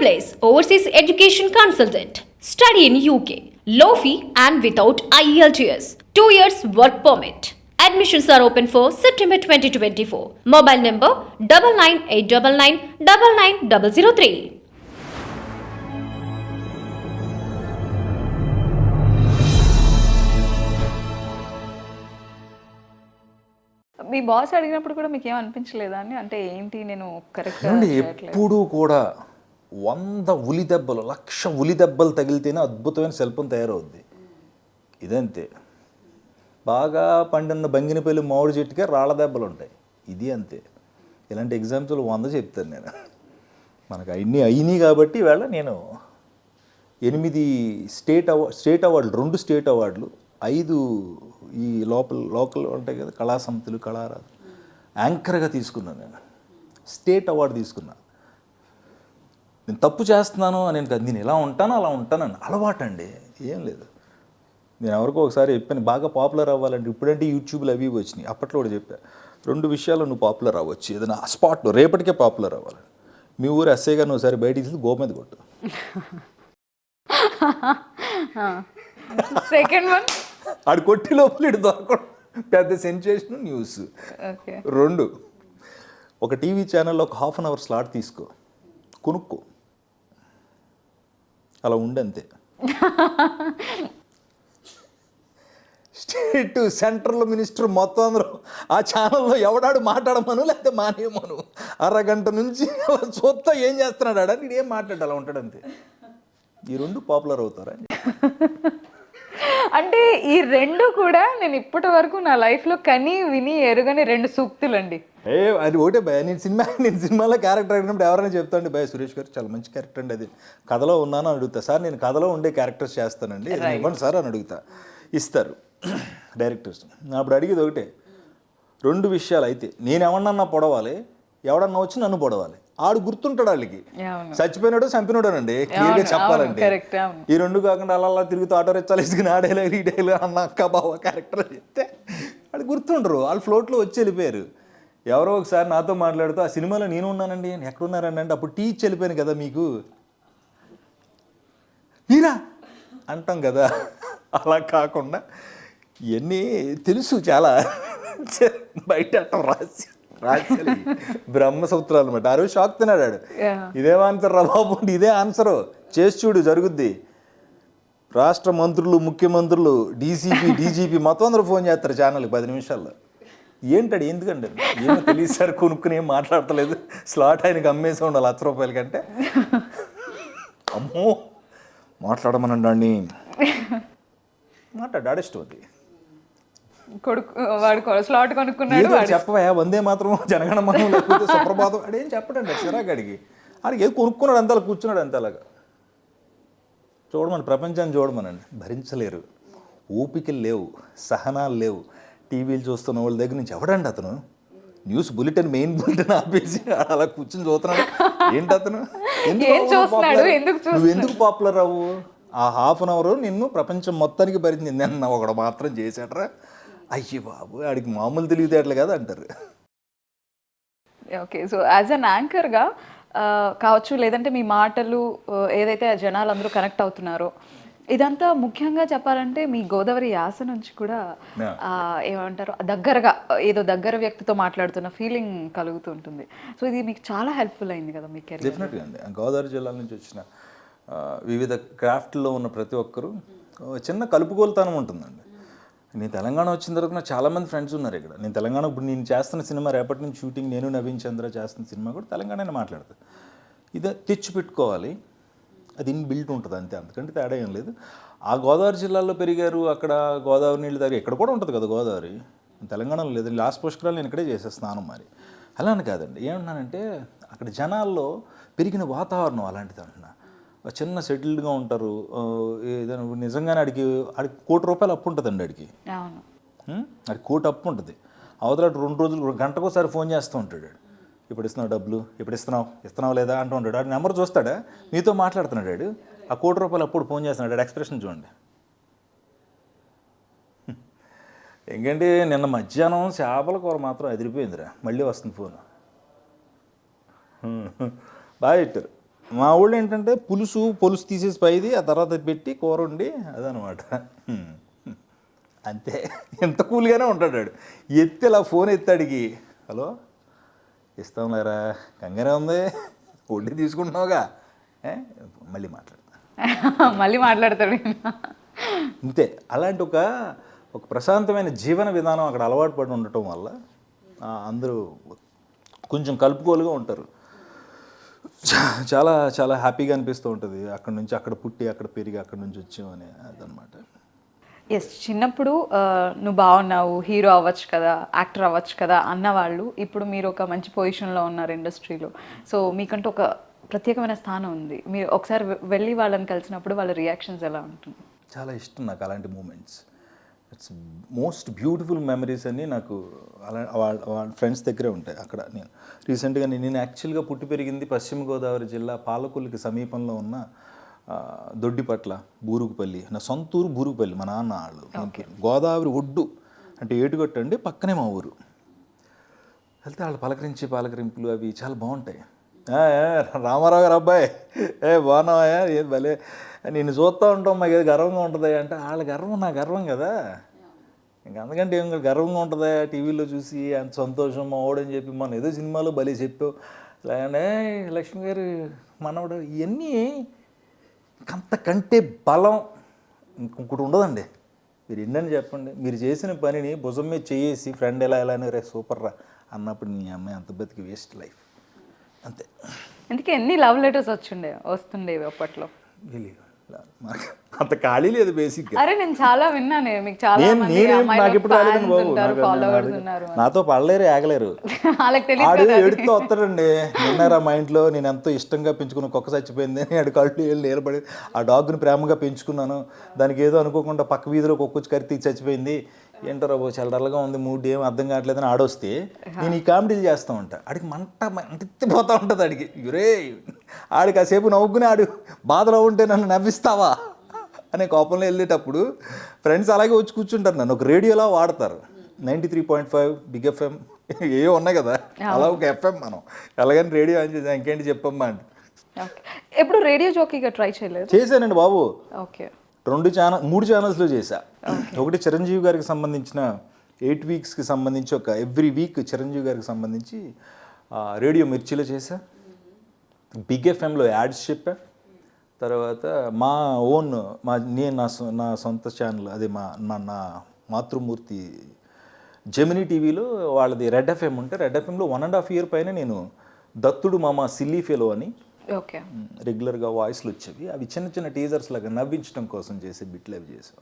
Place Overseas Education Consultant. Study in UK. Low fee and without IELTS. 2 years work permit. Admissions are open for September 2024. Mobile number 9989999003. Me boss అడిగినప్పుడు కూడా మీకు ఏం అనిపించలేదా అని? అంటే ఏంటి నేను కరెక్ట్గా ఎప్పుడు కూడా 100 ఉలి దెబ్బలు 1,00,000 ఉలి దెబ్బలు తగిలితేనే అద్భుతమైన శిల్పం తయారవుద్ది. ఇదంతే. బాగా పండిన బంగినపల్లి మామిడి చెట్టుకే రాళ్ళ దెబ్బలు ఉంటాయి. ఇది అంతే. ఇలాంటి ఎగ్జాంపుల్ 100 చెప్తాను నేను. మనకు అన్నీ అయినాయి కాబట్టి ఈవేళ నేను 8 స్టేట్ అవార్డులు 2 స్టేట్ అవార్డులు 5 ఈ లోకల్ ఉంటాయి కదా కళా సమితులు కళారాధు యాంకర్గా తీసుకున్నాను. నేను స్టేట్ అవార్డు తీసుకున్నా. నేను తప్పు చేస్తున్నాను అని కాదు, నేను ఇలా ఉంటాను అలా ఉంటానని అలవాటు అండి, ఏం లేదు. నేను ఎవరికో ఒకసారి చెప్పాను, బాగా పాపులర్ అవ్వాలంటే ఇప్పుడంటే యూట్యూబ్లో అవి వచ్చినాయి, అప్పట్లో కూడా చెప్పాను 2 విషయాలు నువ్వు పాపులర్ అవ్వచ్చు, ఏదైనా స్పాట్లో రేపటికే పాపులర్ అవ్వాలని. మీ ఊరు ఎస్ఐగా నువ్వు ఒకసారి బయటికి తీసి గో మీద కొట్టు. సెకండ్ వన్ ఆడు కొట్టి లోపల ఇటు దొరకడం పెద్ద సెన్సేషన్ న్యూస్. 2 ఒక టీవీ ఛానల్లో ఒక ½ అన్ అవర్ స్లాట్ తీసుకో, కొనుక్కో, అలా ఉండంతే. స్టేట్ సెంట్రల్ మినిస్టర్ మొత్తం అందరూ ఆ ఛానల్లో ఎవడాడు మాట్లాడమను లేకపోతే మానేయమను, అరగంట నుంచి చూస్తా ఏం చేస్తున్నాడు ఆడని ఏం మాట్లాడు, అలా ఉంటాడంతే. ఈ 2 పాపులర్ అవుతారా? అంటే ఈ 2 కూడా నేను ఇప్పటి వరకు నా లైఫ్లో కని విని ఎరుగని 2 సూక్తులు అండి. అది ఒకటే భయ. నేను సినిమాలో క్యారెక్టర్ అడిగినప్పుడు ఎవరైనా చెప్తాండి, భయ సురేష్ గారు చాలా మంచి క్యారెక్టర్ అండి, అది కథలో ఉన్నాను అని అడుగుతా. సార్ నేను కథలో ఉండే క్యారెక్టర్స్ చేస్తానండి, ఇవ్వండి సార్ అని అడుగుతా, ఇస్తారు డైరెక్టర్స్. అప్పుడు అడిగేది ఒకటే, 2 విషయాలు అయితే నేను ఎవడన్నా పొడవాలి, ఎవడన్నా వచ్చి నన్ను పొడవాలి. ఆడు గుర్తుంటాడు వాళ్ళకి, చచ్చిపోయినాడు చంపినాడోనండి క్లియర్గా చెప్పాలంటే. ఈ 2 కాకుండా అలా తిరుగుతూ ఆటో రెచ్చాలు వేసుకుని ఆడేలా రీడేలా అన్న అక్క బావ క్యారెక్టర్ చెప్తే వాళ్ళు గుర్తుండరు, వాళ్ళు ఫ్లోట్లో వచ్చి వెళ్ళిపోయారు. ఎవరో ఒకసారి నాతో మాట్లాడుతూ ఆ సినిమాలో నేను ఉన్నానండి, ఎక్కడున్నారండి అంటే అప్పుడు టీ ఇచ్చి వెళ్ళిపోయాను కదా మీకు, మీరా అంటాం కదా. అలా కాకుండా ఇవన్నీ తెలుసు చాలా, బయట రాసి బ్రహ్మసూత్రాలు అనమాట. ఆ రోజు షాక్ తిన్నాడు, ఇదేం ఆన్సర్ రా బాబు, ఇదే ఆన్సరు చేసి చూడు జరుగుద్ది. రాష్ట్ర మంత్రులు ముఖ్యమంత్రులు డీజీపీ మొత్తం అందరూ ఫోన్ చేస్తారు ఛానల్కి 10 నిమిషాల్లో. ఏంటాడు ఎందుకంటే ఏమో తెలియదు సార్, కొనుక్కుని ఏం మాట్లాడతలేదు, స్లాట్ ఆయనకి అమ్మేసి ఉండాలి ₹1,00,000 కంటే. అమ్మో మాట్లాడమనండి అండి, మాట్లాడు ఆడిష్టం అది. వాడు స్లాట్ కొనుక్కున్నాడు, చెప్పవా వందే మాత్రం జనగణమనం లేకపోతే సుప్రభాతం అదేం చెప్పడండి సిరాగాడికి. ఆడికి ఏదో కొనుక్కున్నాడు అంత అలా కూర్చున్నాడు అంతే. అలాగా చూడమని ప్రపంచాన్ని చూడమనండి, భరించలేరు, ఓపికలు లేవు, సహనాలు లేవు. టీవీలు చూస్తున్న వాళ్ళ దగ్గర నుంచి ఎవడండి అతను, న్యూస్ బులెటిన్ మెయిన్ బులెటిన్ ఆపేసి అలా కూర్చుని చూస్తున్నాడు. ఏంటి అతను, నువ్వు ఎందుకు పాపులర్ అవ్వు? ఆ ½ అన్ అవర్ నిన్ను ప్రపంచం మొత్తానికి భరించింది, నిన్న ఒకడు మాత్రం చేశాడరా, అయ్యి బాబు ఆడికి మామూలు తెలివితేటలు కదా అంటారు. ఓకే, సో యాజ్ అన్ యాంకర్గా కావచ్చు, లేదంటే మీ మాటలు ఏదైతే జనాలు అందరూ కనెక్ట్ అవుతున్నారో, ఇదంతా ముఖ్యంగా చెప్పాలంటే మీ గోదావరి యాస నుంచి కూడా ఏమంటారు దగ్గరగా ఏదో దగ్గర వ్యక్తితో మాట్లాడుతున్న ఫీలింగ్ కలుగుతుంటుంది. సో ఇది మీకు చాలా హెల్ప్ఫుల్ అయింది కదా మీ కెరీర్? డెఫినెట్గా అండి. గోదావరి జిల్లా నుంచి వచ్చిన వివిధ క్రాఫ్ట్లో ఉన్న ప్రతి ఒక్కరూ చిన్న కలుపుకోలుతనం ఉంటుందండి. నేను తెలంగాణ వచ్చిన తర్వాత నాకు చాలామంది ఫ్రెండ్స్ ఉన్నారు ఇక్కడ. నేను తెలంగాణ ఇప్పుడు నేను చేస్తున్న సినిమా రేపటి నుంచి షూటింగ్, నేను నవీన్ చంద్ర చేస్తున్న సినిమా కూడా తెలంగాణనే మాట్లాడుతుంది. ఇది తెచ్చి పెట్టుకోవాలి, అది ఇన్బిల్ట్ ఉంటుంది అంతే, అంతకంటే తేడా ఏం లేదు. ఆ గోదావరి జిల్లాలో పెరిగారు, అక్కడ గోదావరి నీళ్ళు తాగి ఇక్కడ కూడా ఉంటుంది కదా గోదావరి, తెలంగాణలో లేదు. లాస్ట్ పుష్కరాలు నేను ఇక్కడే చేసే స్నానం మరి. అలా అని కాదండి, ఏమన్నానంటే అక్కడ జనాల్లో పెరిగిన వాతావరణం అలాంటిది అంటున్నా. చిన్న సెటిల్డ్గా ఉంటారు. ఏదైనా నిజంగానే ఆడికి ₹1,00,00,000 అప్పు ఉంటుందండి ఆడికి, ఆడికి 1,00,00,000 అప్పు ఉంటుంది. అవతల 2 రోజులు గంటకోసారి ఫోన్ చేస్తూ ఉంటాడు, ఇప్పుడు ఇస్తున్నావు డబ్బులు, ఇప్పుడు ఇస్తున్నావు లేదా అంటూ ఉంటాడు. ఆడు నెంబర్ చూస్తాడా, మీతో మాట్లాడుతున్నాడు ఆడు, ఆ ₹1,00,00,000 అప్పుడు ఫోన్ చేస్తున్నాడు. ఆడు ఎక్స్ప్రెషన్ చూడండి. ఎందుకంటే నిన్న మధ్యాహ్నం చేపల కూర మాత్రం అదిరిపోయిందిరా, మళ్ళీ వస్తుంది ఫోన్, బాగా పెట్టారు. మా ఊళ్ళో ఏంటంటే పొలుసు తీసేసి పైది ఆ తర్వాత పెట్టి కూర వండి అదనమాట. అంతే, ఎంత కూల్గానే ఉంటాడు వాడు. ఎత్తి ఇలా ఫోన్ ఎత్తాడికి, హలో ఇస్తాం లేరా, కంగానే ఉంది, వడ్డీ తీసుకుంటున్నావుగా, మళ్ళీ మాట్లాడతా. మళ్ళీ మాట్లాడతాడు. అంతే. అలాంటి ఒక ప్రశాంతమైన జీవన విధానం అక్కడ అలవాటు పడి ఉండటం వల్ల అందరూ కొంచెం కలుపుకోలుగా ఉంటారు. చాలా చాలా హ్యాపీగా అనిపిస్తూ ఉంటుంది. అక్కడ నుంచి అక్కడ పుట్టి అక్కడ పెరిగి అక్కడ నుంచి వచ్చామని అదనమాట. ఎస్, చిన్నప్పుడు నువ్వు బాగున్నావు, హీరో అవ్వచ్చు కదా, యాక్టర్ అవ్వచ్చు కదా అన్నవాళ్ళు ఇప్పుడు మీరు ఒక మంచి పొజిషన్లో ఉన్నారు ఇండస్ట్రీలో. సో మీకంటూ ఒక ప్రత్యేకమైన స్థానం ఉంది. మీరు ఒకసారి వెళ్ళి వాళ్ళని కలిసినప్పుడు వాళ్ళ రియాక్షన్స్ ఎలా ఉంటుంది? చాలా ఇష్టం నాకు అలాంటి moments. It's most beautiful memories అన్నీ నాకు అలా వాళ్ళ ఫ్రెండ్స్ దగ్గరే ఉంటాయి. అక్కడ నేను రీసెంట్గా నేను యాక్చువల్గా పుట్టి పెరిగింది పశ్చిమ గోదావరి జిల్లా పాలకొల్లుకి సమీపంలో ఉన్న దొడ్డిపట్ల, బూరుగుపల్లి. నా సొంత ఊరు బూరుగుపల్లి, మా నాన్న వాళ్ళు. గోదావరి ఒడ్డు అంటే ఏటుగట్టు అండి, పక్కనే మా ఊరు. వెళ్తే వాళ్ళు పలకరింపులు అవి చాలా బాగుంటాయి. రామారావు గారు అబ్బాయి, బాగున్నావా, ఏది భలే, నిన్ను చూస్తూ ఉంటాం, మాకు ఏదో గర్వంగా ఉంటుంది అంటే, వాళ్ళ గర్వం నా గర్వం కదా, ఇంకా అందుకంటే ఏం గర్వంగా ఉంటుందా టీవీలో చూసి అంత సంతోషం మా ఓడని చెప్పి, మనం ఏదో సినిమాలో భలే చెప్పావు, లేదంటే లక్ష్మి గారు మనవడు, ఇవన్నీ అంతకంటే బలం ఇంకొకటి ఉండదండి. మీరు ఎన్నని చెప్పండి, మీరు చేసిన పనిని భుజం మీద చేసి ఫ్రెండ్ ఎలా అని రే సూపర్ రా అన్నప్పుడు మీ అమ్మాయి అంత బతికి వేస్ట్ లైఫ్ అంతే. అందుకే ఎన్ని లవ్ లెటర్స్ వస్తుండేవి అప్పట్లో. అంత ఖాళీ లేదు బేసిక్గా. అరే నేను చాలా విన్నాను, మీకు చాలా మంది నాకు ఇప్పుడు రాలేదండి బాబు, ఫాలోవర్స్ ఉన్నారు. నాతో పడలేరు, ఆగలేరు. వాళ్ళకి తెలియదు ఆడు ఎడుతూ వస్తాడండి. నిన్నారా మా ఇంట్లో నేను ఎంతో ఇష్టంగా పెంచుకున్న కుక్క చచ్చిపోయింది అని ఆడు కళ్ళు నిలబడి, ఆ డాగ్ని ప్రేమగా పెంచుకున్నాను, దానికి ఏదో అనుకోకుండా పక్క వీధిలో కుక్క వచ్చి కరితి చచ్చిపోయింది, ఏంటారో చాలా డల్గా ఉంది, మూడు ఏం అర్థం కావట్లేదని ఆడొస్తే నేను ఈ కామెడీలు చేస్తూ ఉంటా. ఆడికి మంటెత్తిపోతూ ఉంటుంది. ఆడికి యురే, ఆడికి కాసేపు నవ్వుకుని ఆడు బాధలో ఉంటే నన్ను నవ్విస్తావా అనే కోపంలో వెళ్ళేటప్పుడు ఫ్రెండ్స్ అలాగే వచ్చి కూర్చుంటారు, నన్ను ఒక రేడియోలో వాడతారు. 93.5 బిగ్ ఎఫ్ఎం ఏ ఉన్నాయి కదా, అలా ఒక ఎఫ్ఎం మనం ఎలాగని రేడియో అని చేసి ఇంకేంటి చెప్పమ్మా అంటే. ఎప్పుడు రేడియో జోకీగా ట్రై చేయలేదు? చేశానండి బాబు. ఓకే, 3 ఛానల్స్లో చేశా. ఒకటి చిరంజీవి గారికి సంబంధించిన 8 వీక్స్కి సంబంధించి ఒక ఎవ్రీ వీక్ చిరంజీవి గారికి సంబంధించి రేడియో మిర్చిలో చేశా. బిగ్ ఎఫ్ఎంలో యాడ్స్ చెప్పా. తర్వాత మా ఓన్ నేను నా సొంత ఛానల్, అదే నా మాతృమూర్తి జెమినీ టీవీలో వాళ్ళది రెడ్ ఎఫ్ఎం ఉంటే, రెడ్ ఎఫ్ఎంలో 1.5 year పైన నేను దత్తుడు మామ సిల్లీ ఫెలో అని ఓకే రెగ్యులర్గా వాయిస్లు వచ్చేవి. అవి చిన్న చిన్న టీజర్స్ లాగా నవ్వించడం కోసం చేసే బిట్లు అవి చేసాం.